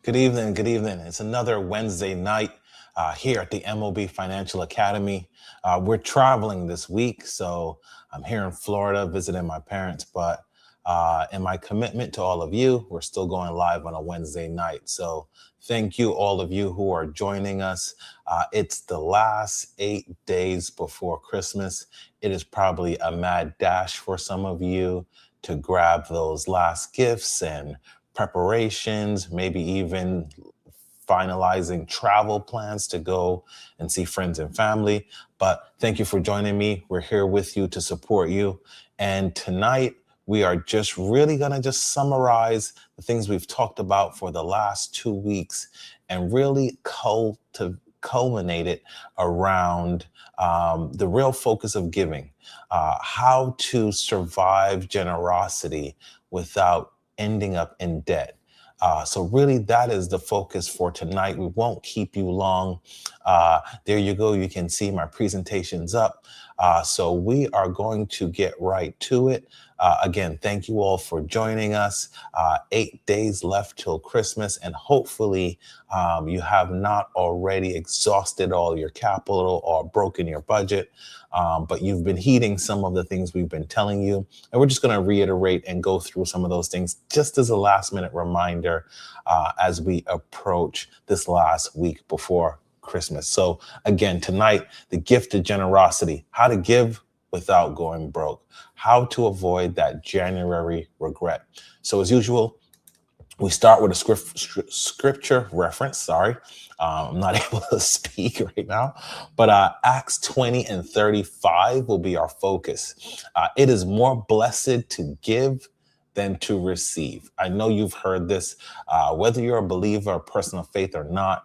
Good evening. Good evening. It's another Wednesday night here at the MOB Financial Academy. We're traveling this week, so I'm here in Florida visiting my parents. But in my commitment to all of you, we're still going live on a Wednesday night. So thank you, all of you who are joining us. It's the last 8 days before Christmas. It is probably a mad dash for some of you to grab those last gifts and preparations, maybe even finalizing travel plans to go and see friends and family. But thank you for joining me. We're here with you to support you. And tonight, we are just really going to just summarize the things we've talked about for the last 2 weeks and really culminate it around the real focus of giving, how to survive generosity without ending up in debt. So really, that is the focus for tonight. We won't keep you long. There you go. You can see my presentation's up. So we are going to get right to it. Again, thank you all for joining us. 8 days left till Christmas, and hopefully you have not already exhausted all your capital or broken your budget. But you've been heeding some of the things we've been telling you. And we're just going to reiterate and go through some of those things just as a last minute reminder as we approach this last week before Christmas. So again, tonight, the gift of generosity, how to give without going broke, how to avoid that January regret. So as usual, we start with a scripture reference. Sorry, I'm not able to speak right now, but Acts 20 and 35 will be our focus. It is more blessed to give than to receive. I know you've heard this, whether you're a believer, a person of faith or not.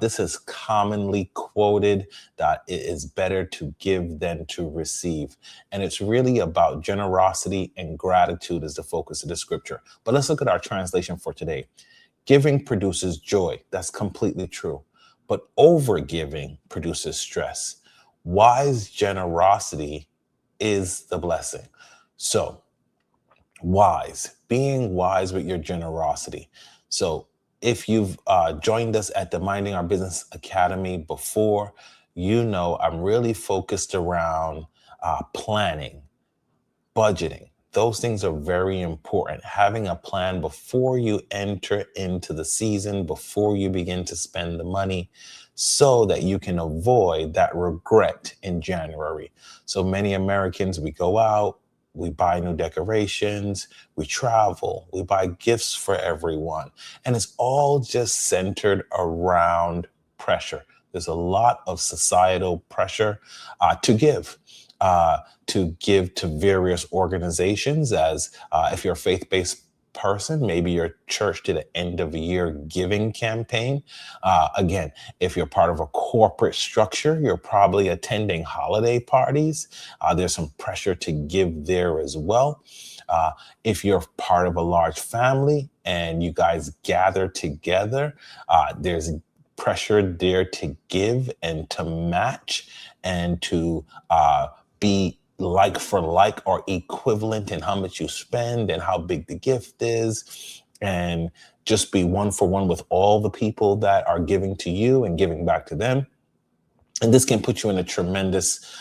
This is commonly quoted that it is better to give than to receive. And it's really about generosity and gratitude as the focus of the scripture. But let's look at our translation for today. Giving produces joy. That's completely true. But overgiving produces stress. Wise generosity is the blessing. So, being wise with your generosity. So if you've joined us at the Minding Our Business Academy before, you know I'm really focused around planning, budgeting. Those things are very important. Having a plan before you enter into the season, before you begin to spend the money, so that you can avoid that regret in January. So many Americans, we go out, we buy new decorations, we travel, we buy gifts for everyone. And it's all just centered around pressure. There's a lot of societal pressure to give to various organizations as if you're a faith-based person, maybe your church did an end of year giving campaign. Again, if you're part of a corporate structure, you're probably attending holiday parties. There's some pressure to give there as well. If you're part of a large family and you guys gather together, there's pressure there to give and to match and to be like for like or equivalent in how much you spend and how big the gift is, and just be one for one with all the people that are giving to you and giving back to them. And this can put you in a tremendous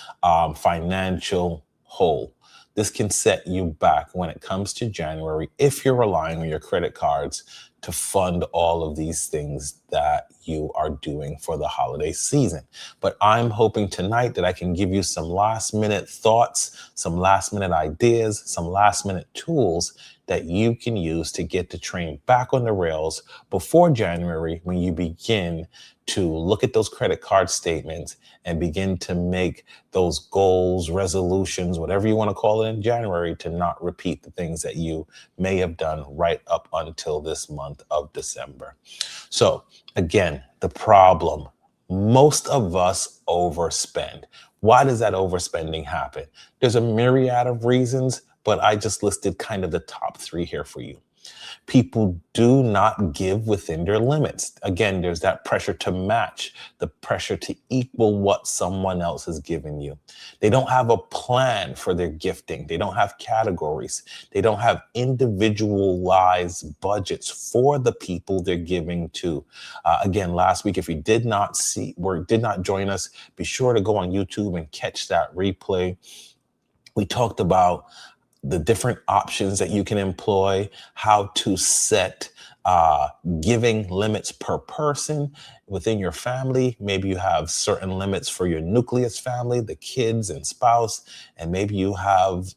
financial hole. This can set you back when it comes to January if you're relying on your credit cards to fund all of these things that you are doing for the holiday season. But I'm hoping tonight that I can give you some last minute thoughts, some last minute ideas, some last minute tools that you can use to get the train back on the rails before January, when you begin to look at those credit card statements and begin to make those goals, resolutions, whatever you want to call it in January, to not repeat the things that you may have done right up until this month of December. So again, the problem, most of us overspend. Why does that overspending happen? There's a myriad of reasons, but I just listed kind of the top three here for you. People do not give within their limits. Again, there's that pressure to match, the pressure to equal what someone else has given you. They don't have a plan for their gifting. They don't have categories. They don't have individualized budgets for the people they're giving to. Again, last week, if you did not see or did not join us, be sure to go on YouTube and catch that replay. We talked about the different options that you can employ, how to set giving limits per person within your family. Maybe you have certain limits for your nucleus family, the kids and spouse, and maybe you have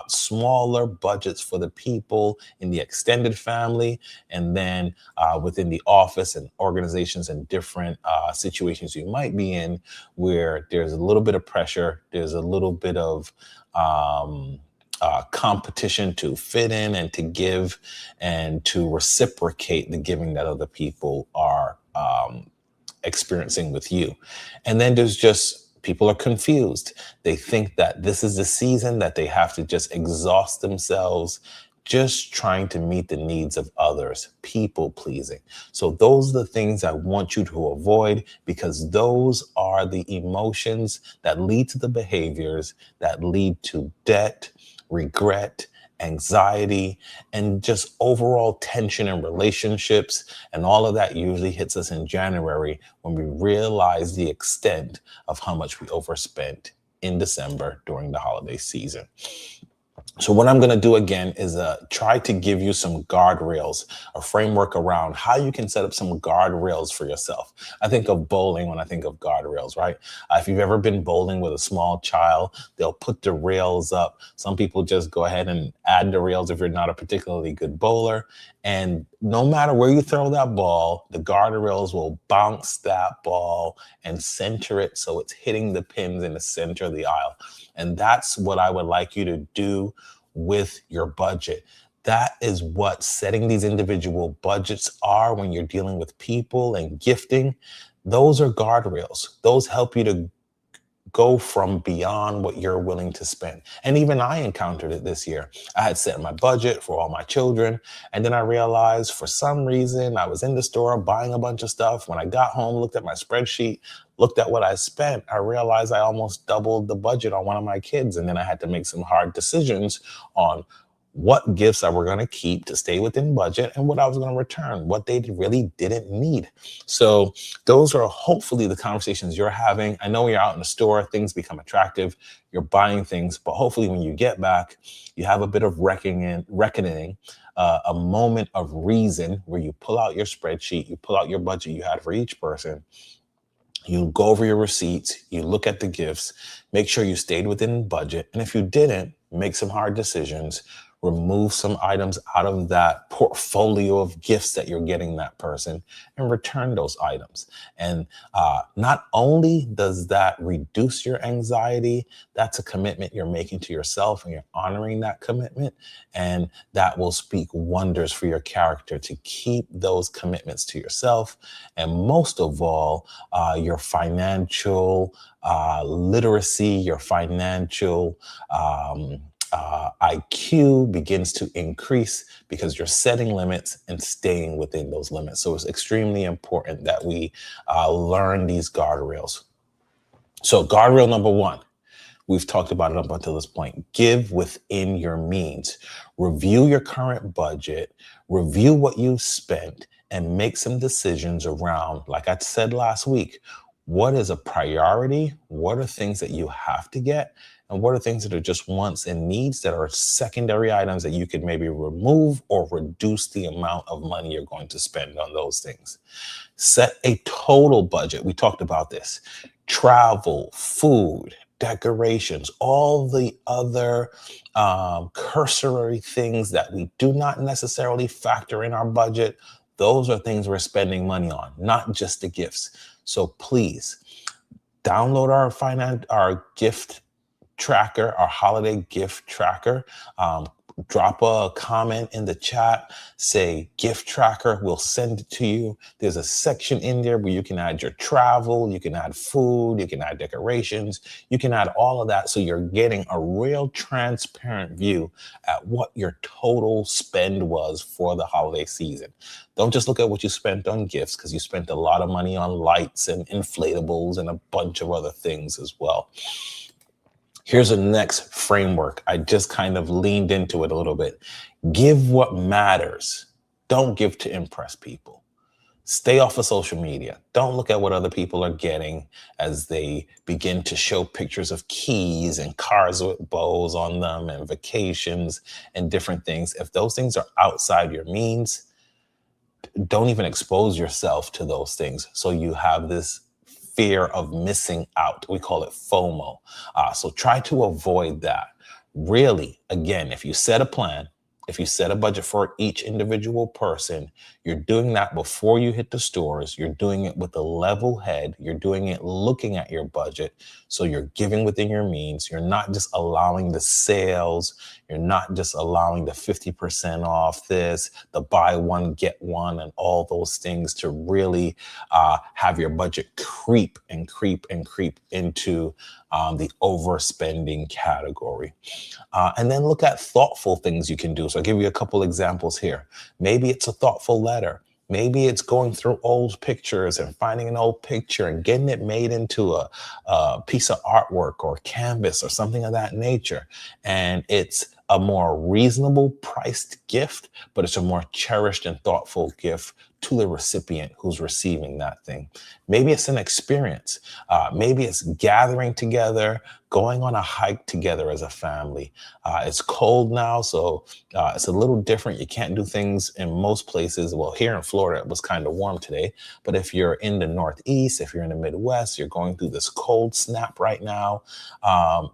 smaller budgets for the people in the extended family, and then within the office and organizations and different situations you might be in where there's a little bit of pressure, there's a little bit of competition to fit in and to give and to reciprocate the giving that other people are experiencing with you. And then there's just people are confused. They think that this is the season that they have to just exhaust themselves just trying to meet the needs of others, people pleasing. So those are the things I want you to avoid, because those are the emotions that lead to the behaviors that lead to debt, regret, anxiety, and just overall tension in relationships. And all of that usually hits us in January when we realize the extent of how much we overspent in December during the holiday season. So what I'm going to do again is try to give you some guardrails, a framework around how you can set up some guardrails for yourself. I think of bowling when I think of guardrails, right? If you've ever been bowling with a small child, they'll put the rails up. Some people just go ahead and add the rails if you're not a particularly good bowler. And no matter where you throw that ball, the guardrails will bounce that ball and center it so it's hitting the pins in the center of the aisle. And that's what I would like you to do with your budget. That is what setting these individual budgets are when you're dealing with people and gifting. Those are guardrails. Those help you to go from beyond what you're willing to spend. And even I encountered it this year. I had set my budget for all my children. And then I realized for some reason I was in the store buying a bunch of stuff. When I got home, looked at my spreadsheet, looked at what I spent, I realized I almost doubled the budget on one of my kids. And then I had to make some hard decisions on what gifts I were going to keep to stay within budget and what I was going to return, what they really didn't need. So those are hopefully the conversations you're having. I know when you're out in the store, things become attractive. You're buying things, but hopefully when you get back, you have a bit of reckoning, a moment of reason where you pull out your spreadsheet, you pull out your budget you had for each person. You go over your receipts, you look at the gifts, make sure you stayed within budget. And if you didn't, make some hard decisions, remove some items out of that portfolio of gifts that you're getting that person and return those items. And not only does that reduce your anxiety, that's a commitment you're making to yourself and you're honoring that commitment. And that will speak wonders for your character to keep those commitments to yourself. And most of all, your financial literacy, your financial IQ begins to increase because you're setting limits and staying within those limits. So it's extremely important that we learn these guardrails. So guardrail number one, we've talked about it up until this point. Give within your means. Review your current budget, review what you've spent, and make some decisions around, like I said last week, what is a priority? What are things that you have to get? And what are things that are just wants and needs that are secondary items that you could maybe remove or reduce the amount of money you're going to spend on those things? Set a total budget. We talked about this. Travel, food, decorations, all the other cursory things that we do not necessarily factor in our budget. Those are things we're spending money on, not just the gifts. So please download our gift tracker, our holiday gift tracker. drop a comment in the chat, say gift tracker, we'll send it to you. There's a section in there where you can add your travel, you can add food, you can add decorations, you can add all of that. So you're getting a real transparent view at what your total spend was for the holiday season. Don't just look at what you spent on gifts, because you spent a lot of money on lights and inflatables and a bunch of other things as well. Here's a next framework. I just kind of leaned into it a little bit. Give what matters. Don't give to impress people. Stay off of social media. Don't look at what other people are getting as they begin to show pictures of keys and cars with bows on them and vacations and different things. If those things are outside your means, don't even expose yourself to those things. So you have this fear of missing out. We call it FOMO. So try to avoid that. Really, again, if you set a plan, if you set a budget for each individual person, you're doing that before you hit the stores. You're doing it with a level head. You're doing it looking at your budget. So you're giving within your means. You're not just allowing the sales. You're not just allowing the 50% off this, the buy one, get one, and all those things to really have your budget creep and creep and creep into the overspending category. And then look at thoughtful things you can do. So I'll give you a couple examples here. Maybe it's a thoughtful letter. Maybe it's going through old pictures and finding an old picture and getting it made into a piece of artwork or canvas or something of that nature. And it's a more reasonable priced gift, but it's a more cherished and thoughtful gift to the recipient who's receiving that thing. Maybe it's an experience. Maybe it's gathering together, going on a hike together as a family. It's cold now, so it's a little different. You can't do things in most places. Well, here in Florida, it was kind of warm today. But if you're in the Northeast, if you're in the Midwest, you're going through this cold snap right now.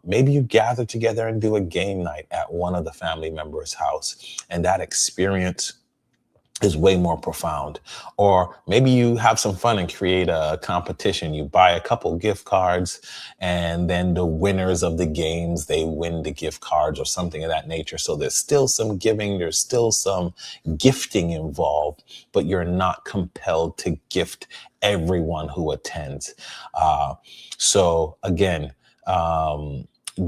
Maybe you gather together and do a game night at one of the family members' house. And that experience is way more profound. Or maybe you have some fun and create a competition. You buy a couple gift cards, and then the winners of the games, they win the gift cards or something of that nature. So there's still some giving, there's still some gifting involved, but you're not compelled to gift everyone who attends. So again,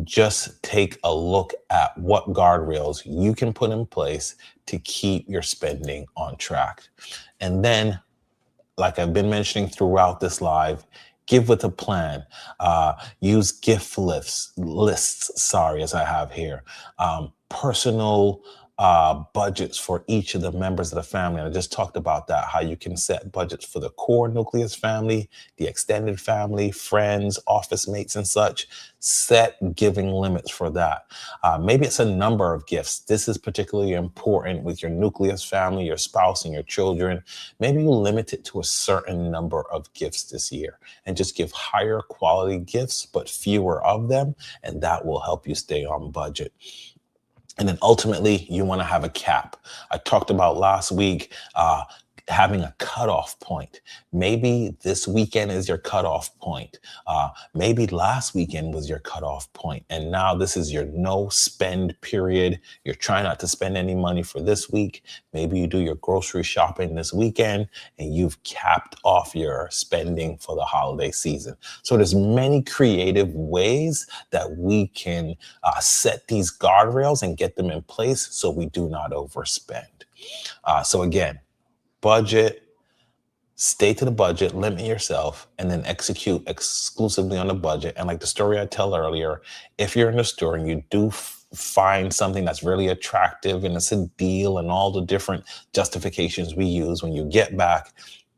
just take a look at what guardrails you can put in place to keep your spending on track. And then, like I've been mentioning throughout this live, give with a plan. Use gift lists, as I have here. Personal budgets for each of the members of the family. And I just talked about that, how you can set budgets for the core nucleus family, the extended family, friends, office mates, and such. Set giving limits for that. Maybe it's a number of gifts. This is particularly important with your nucleus family, your spouse, and your children. Maybe you limit it to a certain number of gifts this year and just give higher quality gifts, but fewer of them. And that will help you stay on budget. And then ultimately, you want to have a cap. I talked about last week having a cutoff point. Maybe this weekend is your cutoff point. Maybe last weekend was your cutoff point. And now this is your no spend period. You're trying not to spend any money for this week. Maybe you do your grocery shopping this weekend and you've capped off your spending for the holiday season. So there's many creative ways that we can set these guardrails and get them in place so we do not overspend. So again, budget, stay to the budget, limit yourself, and then execute exclusively on the budget. And like the story I tell earlier, if you're in the store and you do find something that's really attractive and it's a deal and all the different justifications we use, when you get back,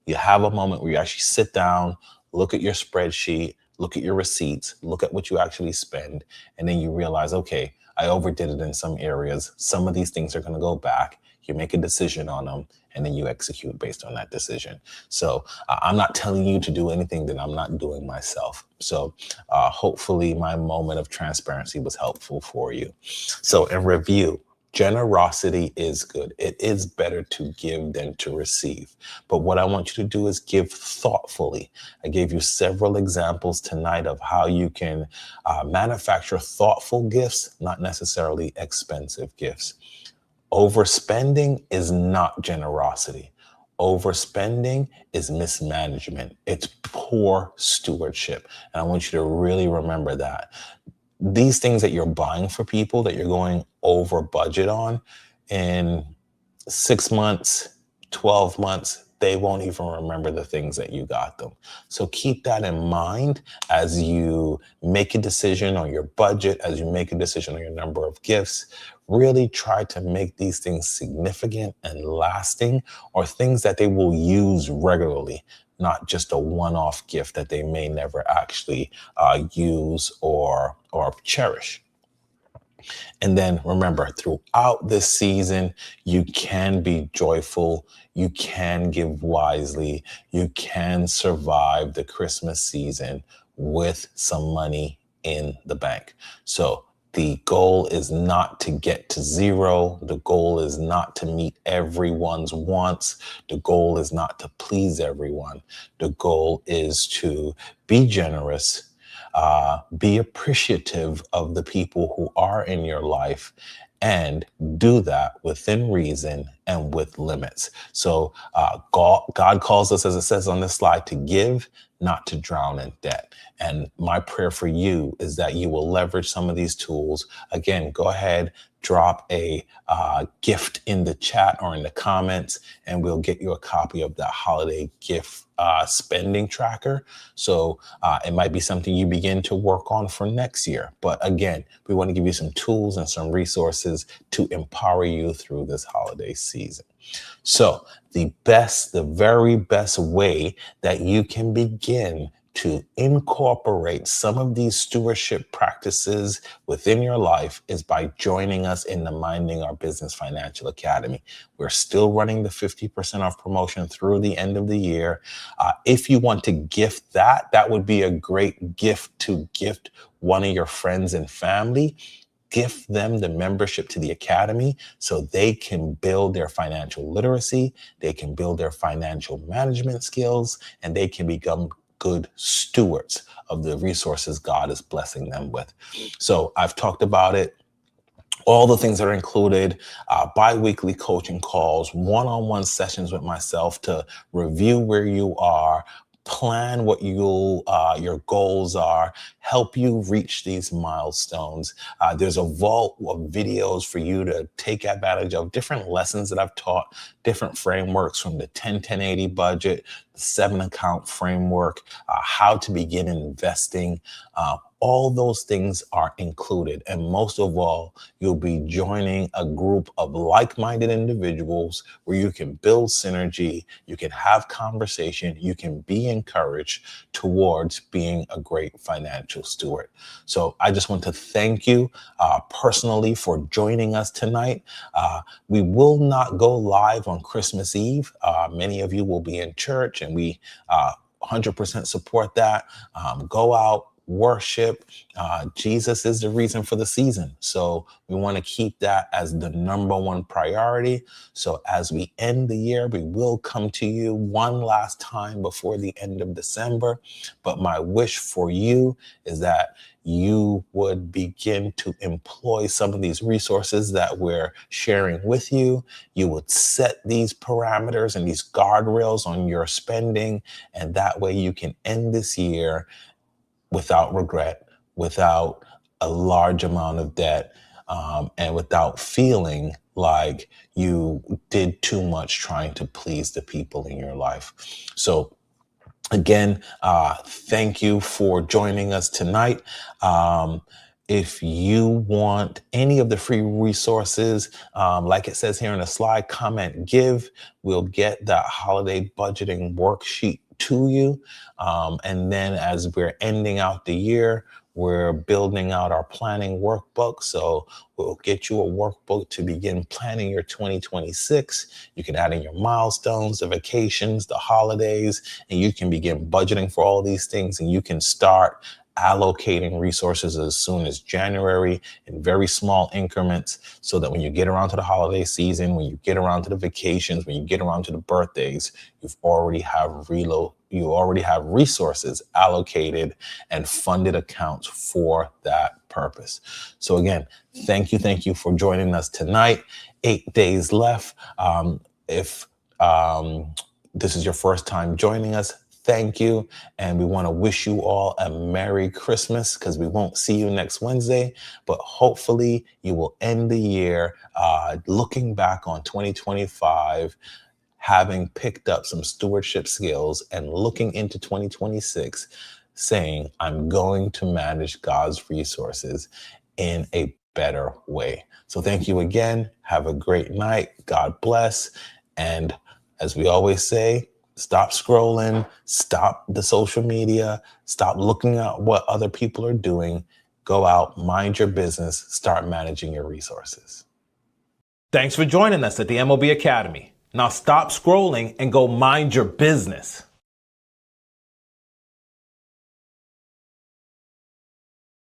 you have a moment where you actually sit down, look at your spreadsheet, look at your receipts, look at what you actually spend, and then you realize, okay, I overdid it in some areas. Some of these things are going to go back. You make a decision on them, and then you execute based on that decision. So I'm not telling you to do anything that I'm not doing myself. So hopefully my moment of transparency was helpful for you. So in review, Generosity is good. It is better to give than to receive. But what I want you to do is give thoughtfully. I gave you several examples tonight of how you can manufacture thoughtful gifts, not necessarily expensive gifts. Overspending is not generosity. Overspending is mismanagement. It's poor stewardship. And I want you to really remember that these things that you're buying for people that you're going over budget on in 6 months, 12 months, they won't even remember the things that you got them. So keep that in mind as you make a decision on your budget, as you make a decision on your number of gifts. Really try to make these things significant and lasting, or things that they will use regularly, not just a one-off gift that they may never actually use or cherish. And then remember, throughout this season, you can be joyful, you can give wisely, you can survive the Christmas season with some money in the bank. So the goal is not to get to zero. The goal is not to meet everyone's wants. The goal is not to please everyone. The goal is to be generous, be appreciative of the people who are in your life, and do that within reason and with limits. So God calls us, as it says on this slide, to give, not to drown in debt. And my prayer for you is that you will leverage some of these tools. Again, go ahead, drop a gift in the chat or in the comments, and we'll get you a copy of that holiday gift spending tracker. So it might be something you begin to work on for next year. But again, we want to give you some tools and some resources to empower you through this holiday season. So the very best way that you can begin to incorporate some of these stewardship practices within your life is by joining us in the Minding Our Business Financial Academy. We're still running the 50% off promotion through the end of the year. If you want to gift that, that would be a great gift to gift one of your friends and family. Gift them the membership to the academy so they can build their financial literacy, they can build their financial management skills, and they can become good stewards of the resources God is blessing them with. So I've talked about it. All the things that are included, bi-weekly coaching calls, one-on-one sessions with myself to review where you are, plan what your goals are, help you reach these milestones. There's a vault of videos for you to take advantage of, different lessons that I've taught, different frameworks from the 10-10-80 budget, the 7-account framework, how to begin investing. All those things are included. And most of all, you'll be joining a group of like-minded individuals where you can build synergy, you can have conversation, you can be encouraged towards being a great financial steward. So I just want to thank you personally for joining us tonight. We will not go live on Christmas Eve. Many of you will be in church, and we 100% support that. Go out, worship. Jesus is the reason for the season. So we want to keep that as the number one priority. So as we end the year, we will come to you one last time before the end of December. But my wish for you is that you would begin to employ some of these resources that we're sharing with you. You would set these parameters and these guardrails on your spending, and that way you can end this year without regret, without a large amount of debt, and without feeling like you did too much trying to please the people in your life. So again, thank you for joining us tonight. If you want any of the free resources, like it says here in the slide, comment, give. We'll get that holiday budgeting worksheet to you. And then as we're ending out the year, we're building out our planning workbook. So we'll get you a workbook to begin planning your 2026. You can add in your milestones, the vacations, the holidays, and you can begin budgeting for all these things. And you can start allocating resources as soon as January in very small increments, so that when you get around to the holiday season, when you get around to the vacations, when you get around to the birthdays, you already have resources allocated and funded accounts for that purpose. So again, thank you for joining us tonight. 8 days left. If this is your first time joining us, thank you. And we want to wish you all a Merry Christmas, because we won't see you next Wednesday, but hopefully you will end the year looking back on 2025, having picked up some stewardship skills, and looking into 2026 saying, I'm going to manage God's resources in a better way. So thank you again. Have a great night. God bless. And as we always say, stop scrolling, stop the social media, stop looking at what other people are doing. Go out, mind your business, start managing your resources. Thanks for joining us at the MOB Academy. Now stop scrolling and go mind your business.